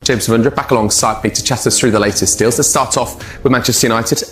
James Savundra, back alongside me to chat us through the latest deals. Let's start off with Manchester United.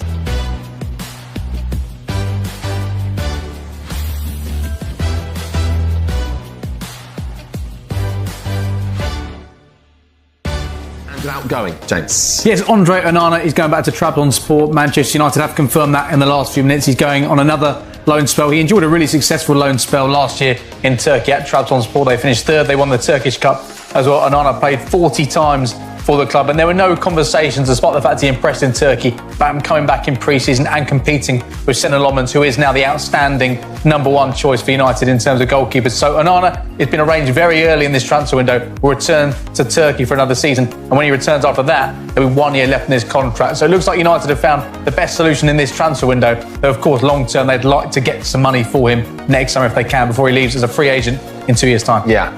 Outgoing, James. Yes, Andre Onana is going back to Trabzonspor. Manchester United have confirmed that in the last few minutes. He's going on another loan spell. He enjoyed a really successful loan spell last year in Turkey at Trabzonspor. They finished third. They won the Turkish Cup as well. Onana played 40 times for the club, and there were no conversations, despite the fact he impressed in Turkey, about him coming back in pre-season and competing with Sinan Lomans, who is now the outstanding #1 choice for United in terms of goalkeepers. So Onana has been arranged very early in this transfer window, will return to Turkey for another season, and when he returns after that, there'll be 1 year left in his contract. So it looks like United have found the best solution in this transfer window. Though, of course, long term, they'd like to get some money for him next summer if they can, before he leaves as a free agent in 2 years' time. Yeah.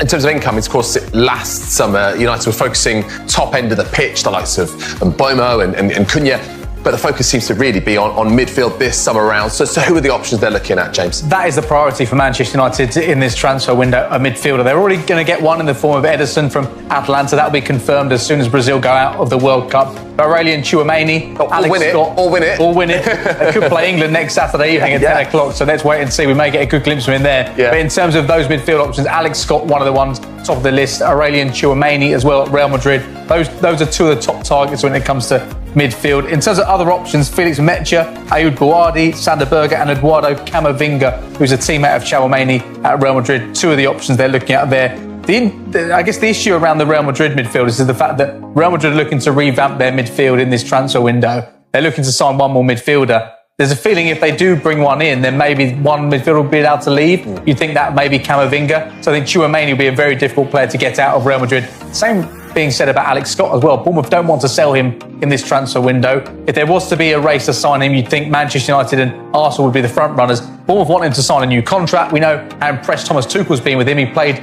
In terms of income, of course, last summer, United were focusing top end of the pitch, the likes of Mbomo and Cunha. But the focus seems to really be on midfield this summer round. So who are the options they're looking at, James? That is the priority for Manchester United in this transfer window, a midfielder. They're already going to get one in the form of Ederson from Atalanta. That will be confirmed as soon as Brazil go out of the World Cup. Aurelian Tchouameni, Alex Scott. All win it. They could play England next Saturday evening at 10 o'clock, so let's wait and see. We may get a good glimpse of him there. Yeah. But in terms of those midfield options, Alex Scott, one of the ones top of the list. Aurelian Tchouameni as well at Real Madrid. Those are two of the top targets when it comes to midfield. In terms of other options, Felix Metscher, Ayoud Bouardi, Sander Berge and Eduardo Camavinga, who's a teammate of Tchouameni at Real Madrid. Two of the options they're looking at there. I guess the issue around the Real Madrid midfielders is the fact that Real Madrid are looking to revamp their midfield in this transfer window. They're looking to sign one more midfielder. There's a feeling if they do bring one in, then maybe one midfielder will be allowed to leave. You think that may be Camavinga. So I think Tchouameni will be a very difficult player to get out of Real Madrid. Same being said about Alex Scott as well. Bournemouth don't want to sell him in this transfer window. If there was to be a race to sign him, you'd think Manchester United and Arsenal would be the front runners. Bournemouth want him to sign a new contract. We know how impressed Thomas Tuchel's been with him. He played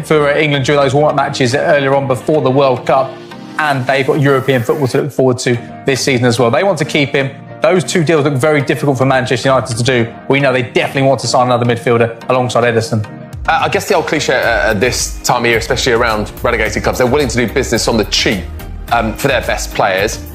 for England during those warm-up matches earlier on before the World Cup, and they've got European football to look forward to this season as well. They want to keep him. Those two deals look very difficult for Manchester United to do. We know they definitely want to sign another midfielder alongside Ederson. I guess the old cliche at this time of year, especially around relegated clubs, they're willing to do business on the cheap for their best players.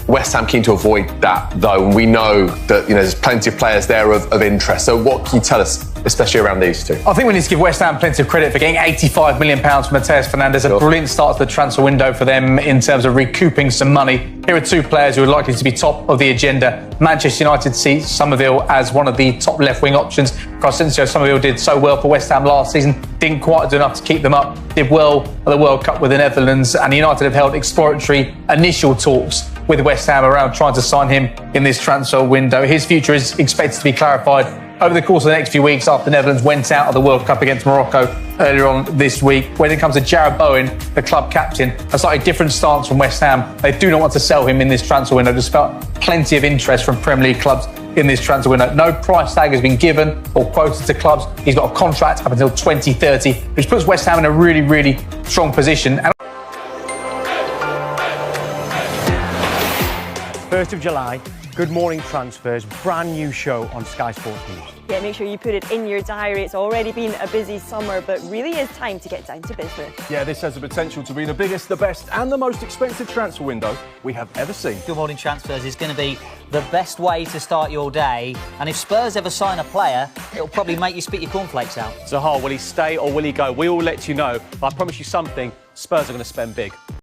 West Ham keen to avoid that, though, and we know that there's plenty of players there of interest. So what can you tell us, especially around these two? I think we need to give West Ham plenty of credit for getting £85 million from Mateus Fernandes. A brilliant start to the transfer window for them in terms of recouping some money. Here are two players who are likely to be top of the agenda. Manchester United see Somerville as one of the top left-wing options. Crescencio Somerville did so well for West Ham last season, didn't quite do enough to keep them up, did well at the World Cup with the Netherlands, and United have held exploratory initial talks with West Ham around trying to sign him in this transfer window. His future is expected to be clarified over the course of the next few weeks after the Netherlands went out of the World Cup against Morocco earlier on this week. When it comes to Jarrod Bowen, the club captain, a slightly different stance from West Ham. They do not want to sell him in this transfer window, despite plenty of interest from Premier League clubs in this transfer window. No price tag has been given or quoted to clubs. He's got a contract up until 2030, which puts West Ham in a really, really strong position. 1st of July, Good Morning Transfers, brand new show on Sky Sports News. Yeah, make sure you put it in your diary. It's already been a busy summer, but really is time to get down to business. Yeah, this has the potential to be the biggest, the best and the most expensive transfer window we have ever seen. Good Morning Transfers is going to be the best way to start your day, and if Spurs ever sign a player, it'll probably make you spit your cornflakes out. Zaha, will he stay or will he go? We will let you know, but I promise you something, Spurs are going to spend big.